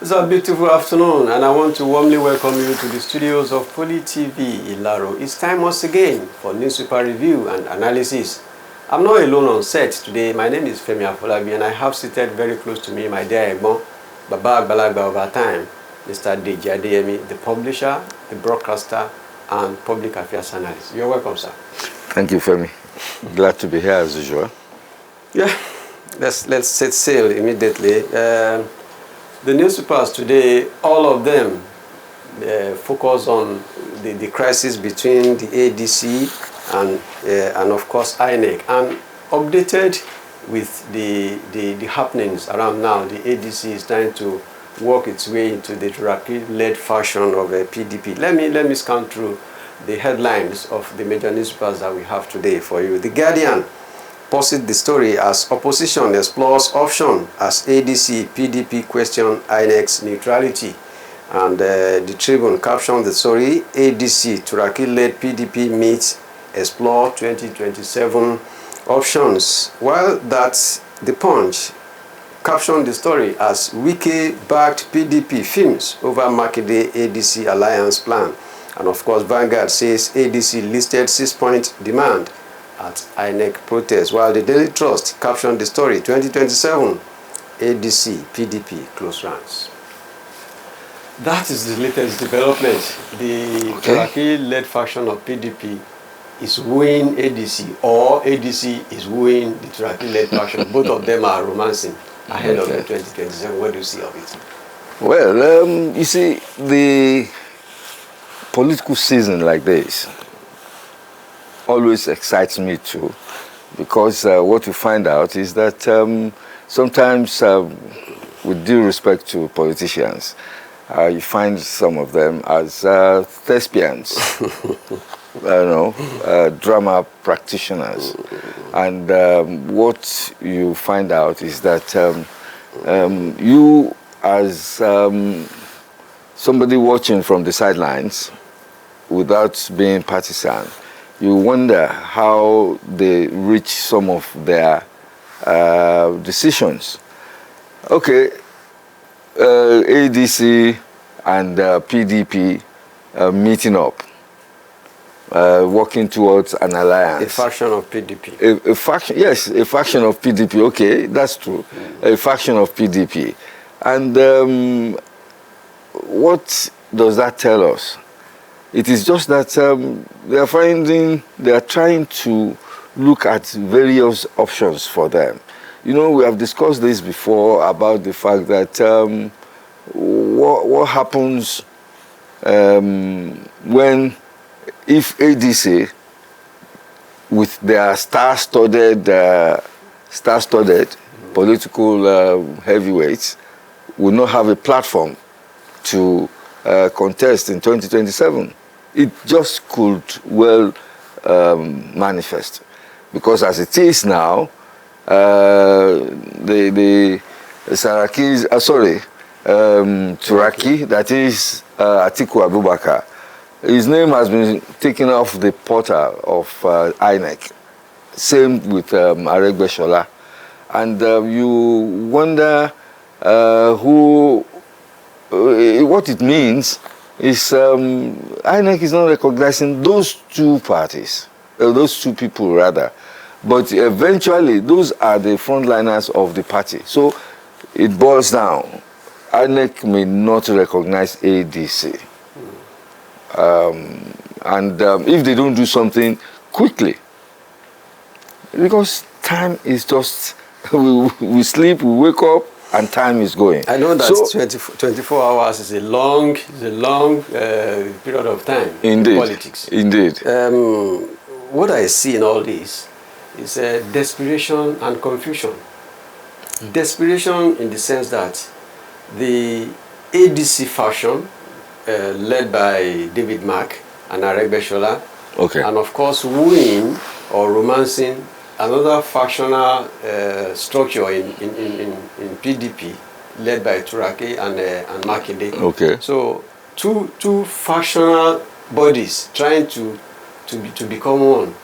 It's a beautiful afternoon, and I want to warmly welcome you to the studios of Poly TV Ilaro. It's time once again for newspaper review and analysis. I'm not alone on set today. My name is Femi Afolabi, and I have seated very close to me my dear Egbon, Baba Agbalagba over time, Mr. Deji Adeyemi, the publisher, the broadcaster, and public affairs analyst. You're welcome, sir. Thank you, Femi. Glad to be here as usual. Yeah, let's set sail immediately. The newspapers today, all of them focus on the crisis between the ADC and of course INEC, and updated with the happenings around now. The ADC is trying to work its way into the Turaki-led fashion of a PDP. Let me scan through the headlines of the major newspapers that we have today for you. The Guardian posted the story as opposition explores option as ADC PDP question INEC's neutrality, and the Tribune captioned the story ADC Turaki-led PDP meets explore 2027 options, while that the Punch captioned the story as Wike-backed PDP films over Makinde ADC alliance plan, and of course Vanguard says ADC listed 6-point demand at INEC protest, while the Daily Trust captioned the story 2027 ADC PDP close ranks. That is the latest development. The Turaki-led faction of PDP is wooing ADC, or ADC is wooing the Turaki-led faction. Both of them are romancing ahead of the 2027. What do you see of it? Well, you see, the political season like this always excites me too, because what you find out is that sometimes, with due respect to politicians, you find some of them as thespians, drama practitioners, and what you find out is that you, as somebody watching from the sidelines without being partisan, you wonder how they reach some of their decisions. Okay, ADC and PDP meeting up, working towards an alliance. A faction of PDP. A faction, yes, a faction of PDP. Okay, that's true. A faction of PDP. And what does that tell us? It is just that they are trying to look at various options for them. You know, we have discussed this before about the fact that what happens if ADC, with their star-studded political heavyweights, will not have a platform to contest in 2027. It just could well manifest, because as it is now, the Turaki, that is Atiku Abubakar, his name has been taken off the portal of INEC. Same with Aregbesola. And you wonder what it means is INEC is not recognizing those two parties, those two people rather, but eventually those are the frontliners of the party. So it boils down, INEC may not recognize ADC. And if they don't do something quickly, because time is just, we sleep, we wake up, and time is going. I know that 24 hours is a long period of time in politics. Indeed. What I see in all this is desperation and confusion. Desperation in the sense that the ADC faction, led by David Mark and Aregbesola, and of course wooing or romancing another factional structure in PDP, led by Turaki and Makinde. So two factional bodies trying to become one.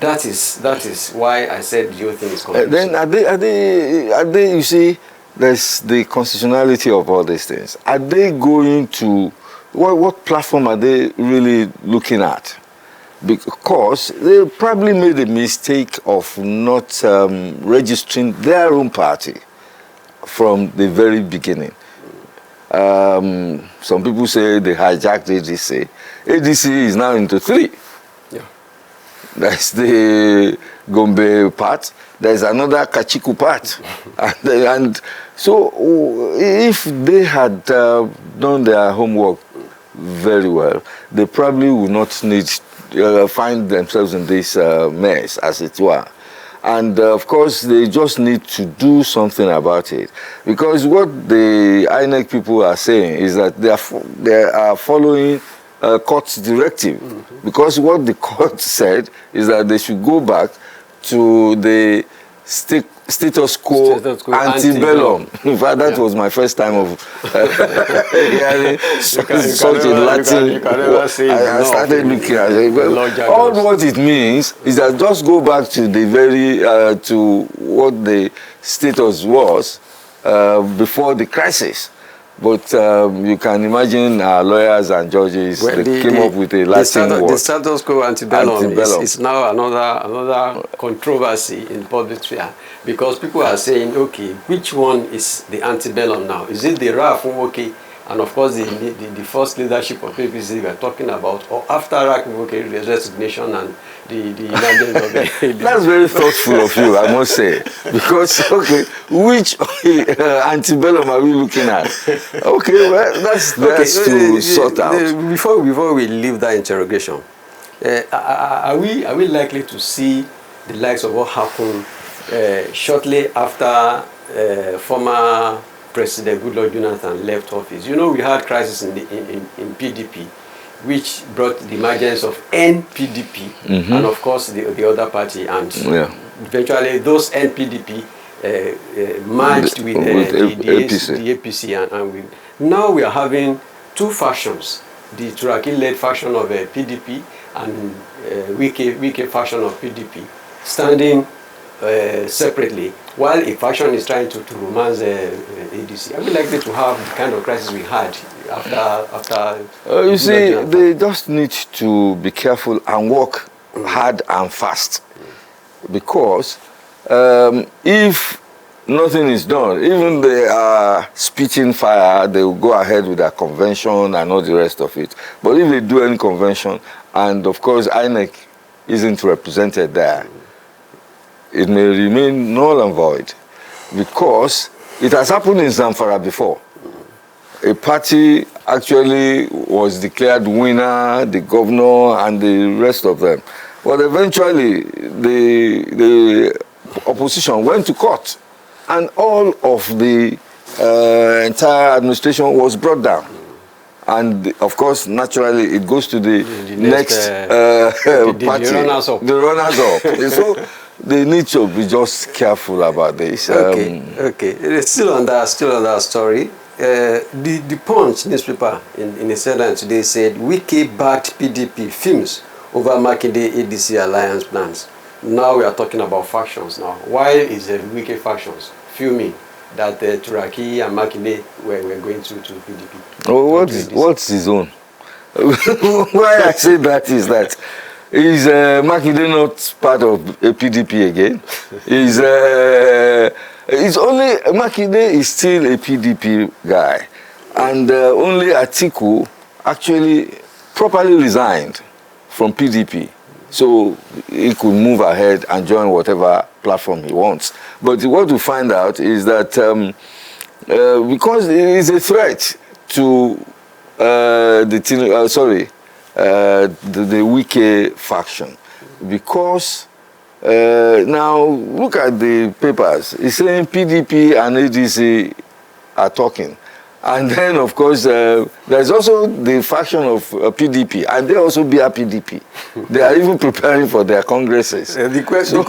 That is why I said the whole thing is confusing. Then are they, you see, there's the constitutionality of all these things. Are they going to, what platform are they really looking at? Because they probably made a mistake of not registering their own party from the very beginning. Some people say they hijacked ADC. ADC is now into 3. Yeah. There's the Gombe part, there's another Kachiku part. and so if they had done their homework very well, they probably would not need find themselves in this mess, as it were. And of course, they just need to do something about it. Because what the INEC people are saying is that they are following court's directive. Mm-hmm. Because what the court said is that they should go back to the status quo antebellum. In fact, that was my first time of hearing such a Latin. I started looking at it. All what it means is that just go back to the very to what the status was before the crisis. But you can imagine our lawyers and judges, they came up with a Latin word. The status quo antebellum is now another controversy in public sphere, because people are saying, okay, which one is the antebellum now? Is it the RAF Nwoke, and of course the first leadership of APC we are talking about, or after RAF Nwoke's resignation and the emergence of the... That's very thoughtful of you, I must say. Because, okay, which antebellum are we looking at? Okay, well, that's to sort out. Before we leave that interrogation, are we likely to see the likes of what happened shortly after former President Goodluck Jonathan left office? You know, we had crisis in PDP, which brought the emergence of NPDP, mm-hmm. and of course the other party, and eventually those NPDP merged with the APC, and now we are having 2 factions: the Turaki-led faction of PDP and Wike faction of PDP, standing separately, while a faction is trying to romance ADC. Are we likely to have the kind of crisis we had after you see, they just need to be careful and work hard and fast. Because if nothing is done, even they are spitting fire, they will go ahead with their convention and all the rest of it. But if they do any convention, and of course INEC isn't represented there, it may remain null and void, because it has happened in Zamfara before. A party actually was declared winner, the governor and the rest of them. But eventually, the opposition went to court, and all of the entire administration was brought down. And of course, naturally, it goes to the next party, the runners-up. So they need to be just careful about this. Okay. Still on that story. The Punch newspaper in a headline today said Wike backed PDP films over Makinde ADC alliance plans. Now we are talking about factions now. Why is the Wike factions filming that Turaki and Makinde were going to PDP? Oh, what's his own? Why I say that is that is Makinde not part of PDP again? It's only Makinde is still a PDP guy, and only Atiku actually properly resigned from PDP, so he could move ahead and join whatever platform he wants. But what we find out is that because it is a threat to the Wike faction, because now look at the papers. It's saying PDP and ADC are talking, and then of course there's also the faction of PDP, and they also be a PDP. They are even preparing for their congresses. The question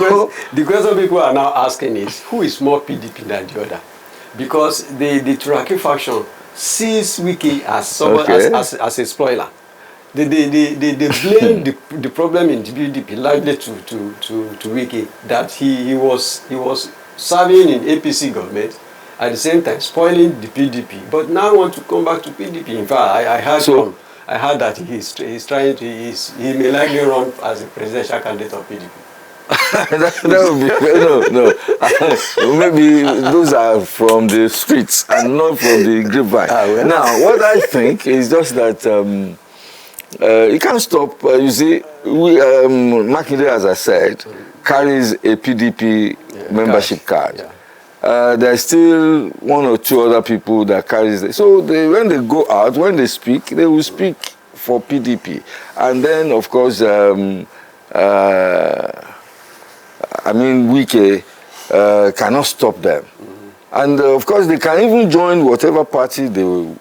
people are now asking is, who is more PDP than the other? Because the Turaki faction sees Wike as someone as a spoiler. They blame the problem in the PDP largely to Wike, that he was serving in APC government, at the same time spoiling the PDP. But now I want to come back to PDP. In fact, I heard that he may likely run as a presidential candidate of PDP. that would be no. Maybe those are from the streets and not from the grapevine. Well. Now, what I think is just that you can't stop. You see, Makinde, as I said, carries a PDP membership card. Yeah. There's still one or two other people that carries it. So when they go out, when they speak, they will speak for PDP. And then, of course, Wike cannot stop them. And of course, they can even join whatever party they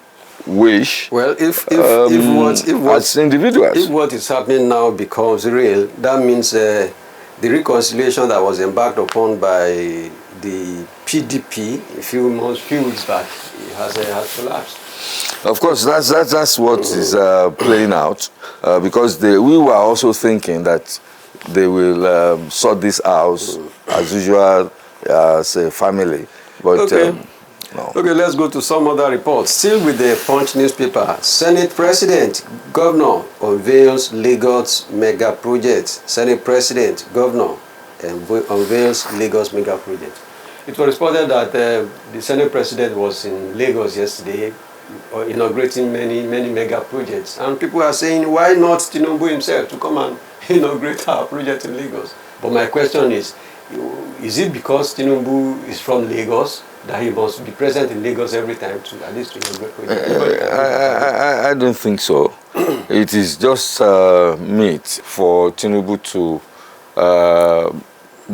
wish. Well, if as individuals. If what is happening now becomes real, that means the reconciliation that was embarked upon by the PDP a few weeks back has collapsed. Of course, that's what is playing out because we were also thinking that they will sort this out as usual as a family. But okay. No. Okay, let's go to some other reports. Still with the Punch newspaper, Senate President, Governor unveils Lagos mega project. Senate President, Governor unveils Lagos mega project. It was reported that the Senate President was in Lagos yesterday inaugurating many mega projects. And people are saying, why not Tinubu himself to come and inaugurate our project in Lagos? But my question is it because Tinubu is from Lagos that he must be present in Lagos every time to at least to inaugurate project? I don't think so. It is just meat for Tinubu to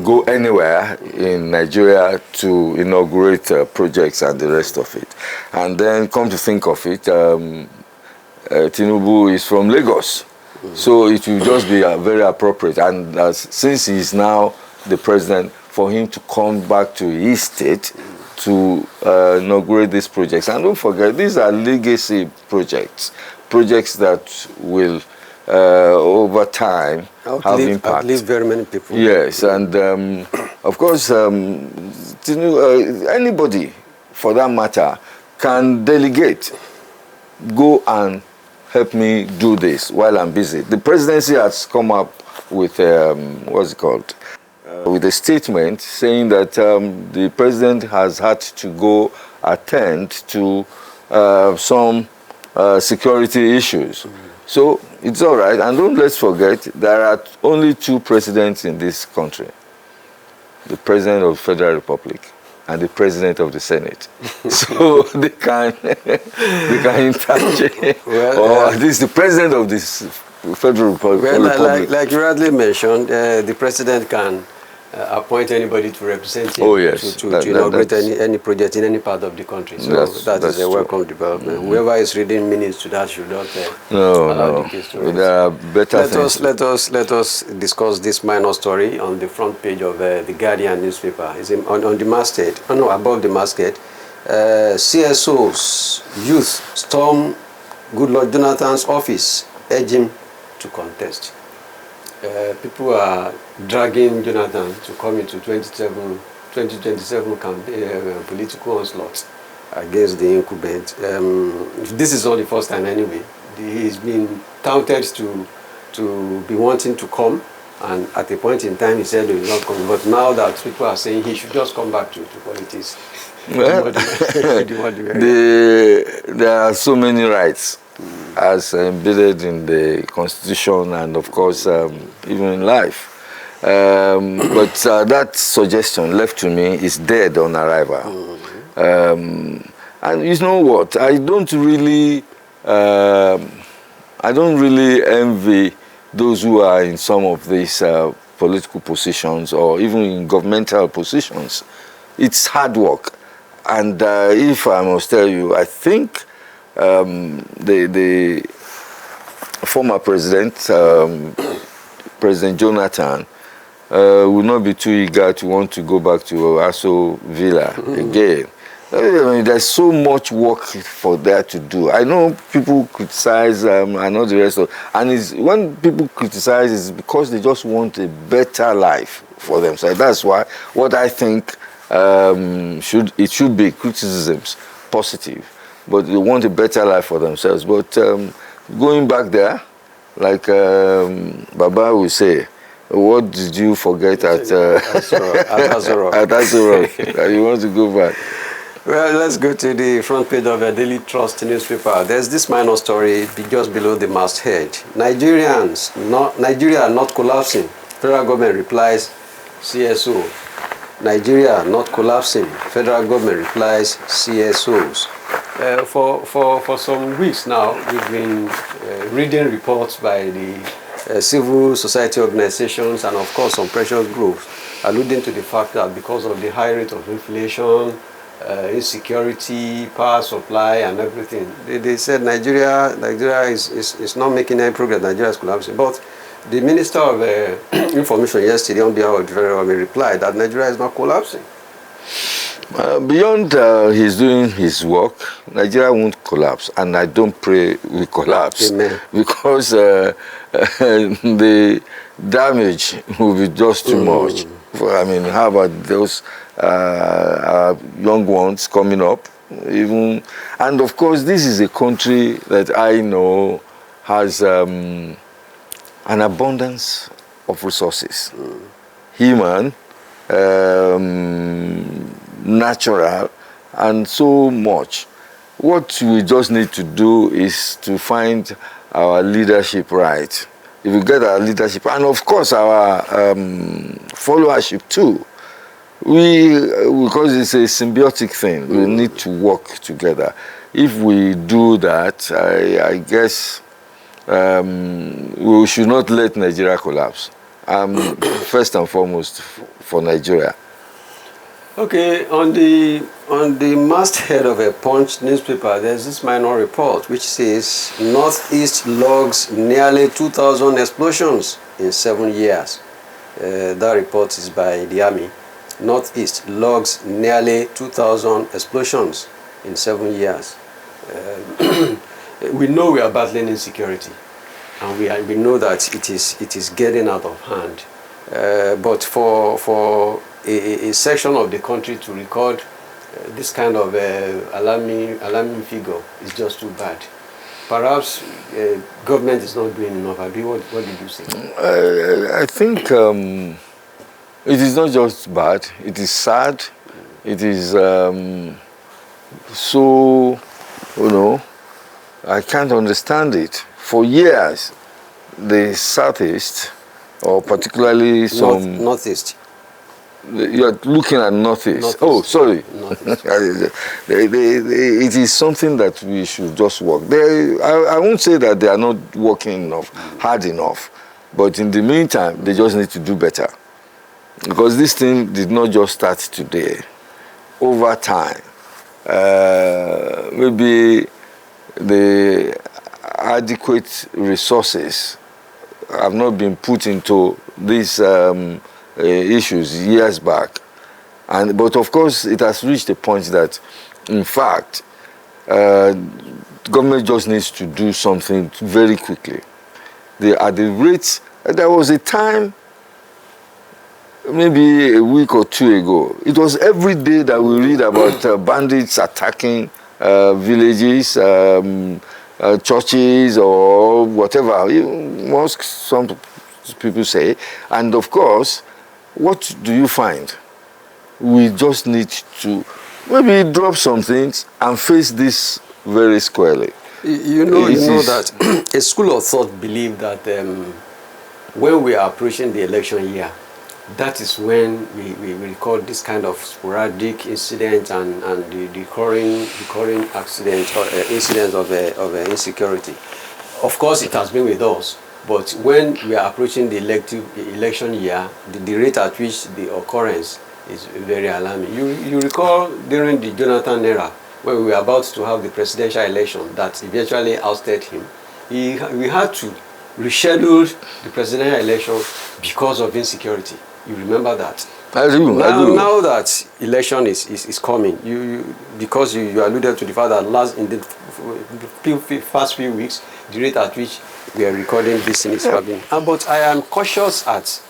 go anywhere in Nigeria to inaugurate projects and the rest of it. And then come to think of it, Tinubu is from Lagos. So it will just be very appropriate. And since he is now the president, for him to come back to his state to inaugurate these projects. And don't forget, these are legacy projects that will over time have impact. Outlive very many people. Yes, and of course, anybody, for that matter, can delegate, go and help me do this while I'm busy. The presidency has come up with, with a statement saying that the president has had to go attend to some security issues. So it's all right. And let's forget, there are only two presidents in this country. The President of the Federal Republic and the President of the Senate. So they can interchange. Well, or at least the President of this Federal Republic. Well, like you rightly mentioned, the President can appoint anybody to represent him to inaugurate any project in any part of the country. So that is a welcome development. Whoever is reading minutes to that should not allow the case to rise. There are better things. Let us discuss this minor story on the front page of the Guardian newspaper. It's on the masthead, above the masthead. CSO's youth storm Goodluck Jonathan's office, urge him to contest. People are dragging Jonathan to come into 2027 campaign, political onslaught against the incumbent. This is not the first time anyway. He's been touted to be wanting to come, and at a point in time he said he will not come. But now that people are saying he should just come back to politics. Well, there are so many rights as embedded in the Constitution and, of course, even in life. But that suggestion left to me is dead on arrival. And you know what? I don't really envy those who are in some of these political positions or even in governmental positions. It's hard work. And if I must tell you, I think the former president, President Jonathan, will not be too eager to want to go back to Aso Villa again. I mean, there's so much work for there to do. I know people criticize, I know the rest of, and when people criticize, it's because they just want a better life for themselves. That's why what I think it should be criticisms positive, but they want a better life for themselves. But going back there, like Baba will say, what did you forget at Azoro? At Azoro, that you want to go back? Well, let's go to the front page of a Daily Trust newspaper. There's this minor story just below the masthead. Nigeria not collapsing. Federal government replies, CSO. Nigeria not collapsing. Federal government replies, CSOs. For some weeks now, we've been reading reports by the civil society organizations and of course some pressure groups alluding to the fact that because of the high rate of inflation, insecurity, power supply and everything, they said Nigeria is not making any progress, Nigeria is collapsing. But the Minister of Information yesterday on behalf of the federal government replied that Nigeria is not collapsing. Beyond he's doing his work, Nigeria won't collapse, and I don't pray we collapse. Amen. Because the damage will be just too much. I mean, how about those young ones coming up? Even, and of course, this is a country that I know has an abundance of resources, human, natural, and so much. What we just need to do is to find our leadership right. If we get our leadership, and of course our followership too, because it's a symbiotic thing, we need to work together. If we do that, I guess we should not let Nigeria collapse. First and foremost for Nigeria. Okay, on the masthead of a Punch newspaper, there's this minor report which says Northeast logs nearly 2,000 explosions in 7 years. That report is by the Army. Northeast logs nearly 2,000 explosions in 7 years. We know we are battling insecurity, and we know that it is getting out of hand. But for a section of the country to record this kind of alarming figure is just too bad. Perhaps government is not doing enough. What did you say? I think it is not just bad. It is sad. It is so, I can't understand it. For years, the Southeast, or particularly some... Northeast. You're looking at Northeast. Oh, sorry. It is something that we should just work. I won't say that they are not working enough, hard enough, but in the meantime, they just need to do better. Because this thing did not just start today. Over time, maybe the adequate resources have not been put into these issues years back, but of course it has reached a point that, in fact, government just needs to do something very quickly. At the rates, there was a time, maybe a week or two ago, it was every day that we read about bandits attacking villages, churches, or whatever. Some people say, and of course, what do you find? We just need to maybe drop some things and face this very squarely. You know that a school of thought believe that when we are approaching the election year, that is when we record this kind of sporadic incident and the recurring accident or incidents of insecurity. Of course, it has been with us. But when we are approaching the election year, the rate at which the occurrence is very alarming. You recall during the Jonathan era, when we were about to have the presidential election that eventually ousted him, we had to reschedule the presidential election because of insecurity. You remember that? I do. Now that election is coming, because you alluded to the fact that in the past few weeks, the rate at which we are recording this thing is happening. But I am cautious at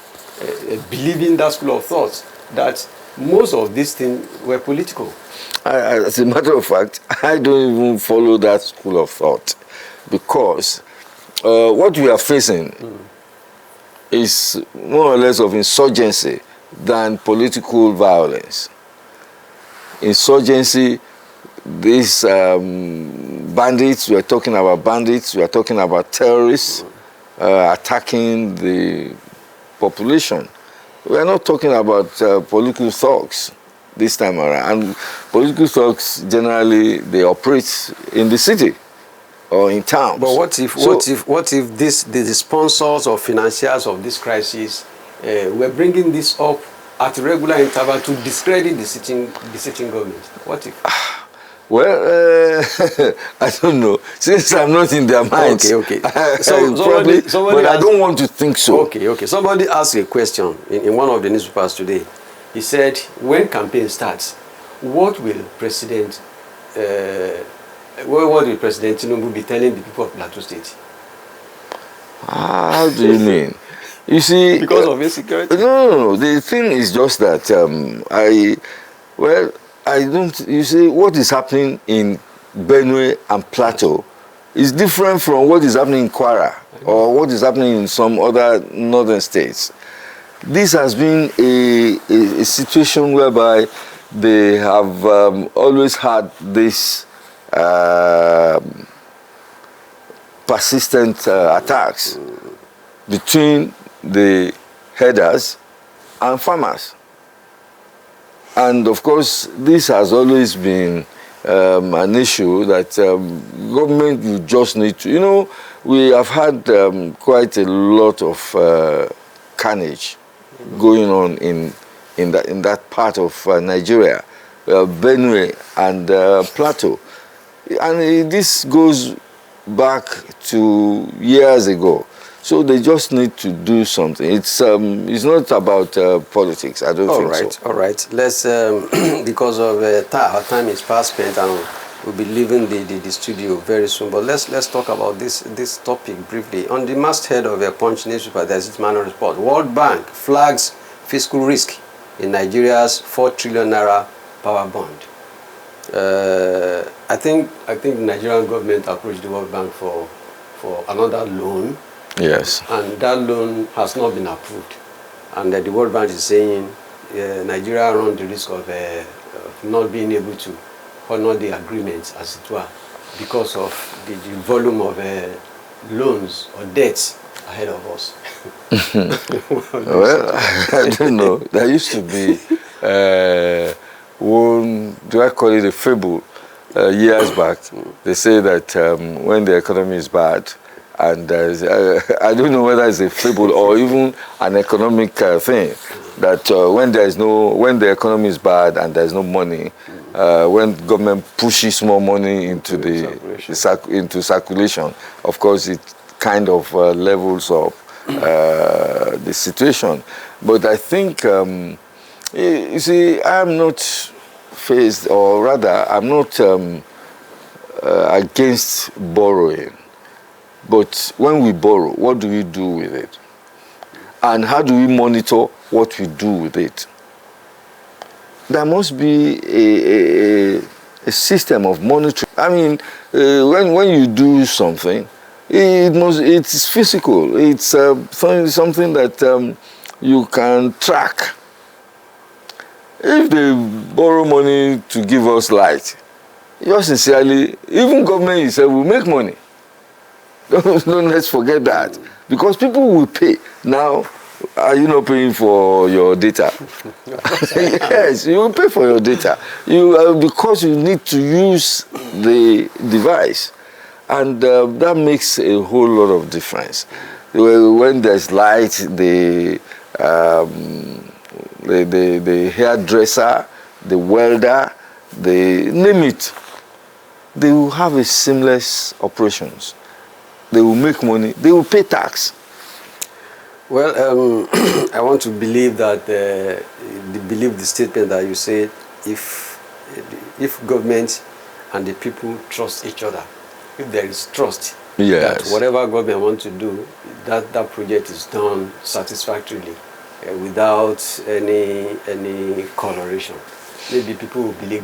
believing that school of thought that most of these things were political. As a matter of fact, I don't even follow that school of thought, because what we are facing is more or less of insurgency than political violence. Insurgency, these bandits, we are talking about bandits, we are talking about terrorists attacking the population. We are not talking about political thugs this time around. And political thugs, generally, they operate in the city or in towns. But what if the sponsors or financiers of this crisis were bringing this up at regular interval to discredit the sitting government? What if? Well, I don't know. Since I'm not in their minds, okay. Somebody but I don't want to think so. Okay. Somebody asked a question in one of the newspapers today. He said, when campaign starts, what will President Tinubu be telling the people of Plateau State? How do you mean? You see, because of insecurity? No. The thing is just that I don't. You see, what is happening in Benue and Plateau is different from what is happening in Kwara or what is happening in some other northern states. This has been a situation whereby they have always had this persistent attacks between the herders and farmers. And of course, this has always been an issue that government will just need to, we have had quite a lot of carnage going on in that part of Nigeria, Benue and Plateau. And this goes back to years ago. So they just need to do something. It's not about politics. I don't think so. All right. Let's because of our time is fast spent, and we'll be leaving the studio very soon. But let's talk about this topic briefly. On the masthead of a Punch newspaper, there's this minor report. World Bank flags fiscal risk in Nigeria's 4 trillion naira power bond. I think the Nigerian government approached the World Bank for another loan. Yes. And that loan has not been approved. And the World Bank is saying Nigeria runs the risk of not being able to honor the agreement, as it were, because of the volume of loans or debts ahead of us. Well, I don't know. There used to be one, do I call it a fable, years back. They say that when the economy is bad, and I don't know whether it's a fable or even an economic thing, that when the economy is bad and there's no money, when government pushes more money into into circulation, of course it kind of levels up the situation. But I think, you see, I'm not faced, or rather, I'm not against borrowing. But when we borrow, what do we do with it? And how do we monitor what we do with it? There must be a system of monitoring. I mean, when you do something, it's physical. It's something that you can track. If they borrow money to give us light, just sincerely, even government itself will make money. Don't let's forget that. Because people will pay. Now, are you not paying for your data? Yes, you will pay for your data. Because you need to use the device. And that makes a whole lot of difference. When there's light, the hairdresser, the welder, name it, they will have a seamless operations. They will make money. They will pay tax. Well, I want to believe that believe the statement that you said. If government and the people trust each other, if there is trust, yes, that whatever government wants to do, that project is done satisfactorily. without any coloration. Maybe people will believe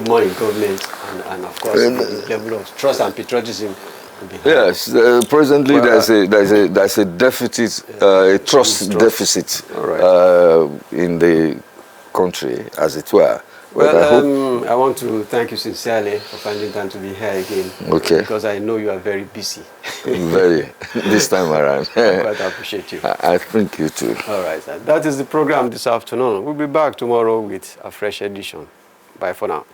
more in government, and of course the level of trust and patriotism will be high. Yes, presently Well, there's a deficit, a trust deficit All right. in the country, as it were. But Well, I want to thank you sincerely for finding time to be here again. Okay. Because I know you are very busy. very this time around. I quite appreciate you. I think you too. All right, sir. That is the program this afternoon. We'll be back tomorrow with a fresh edition. Bye for now.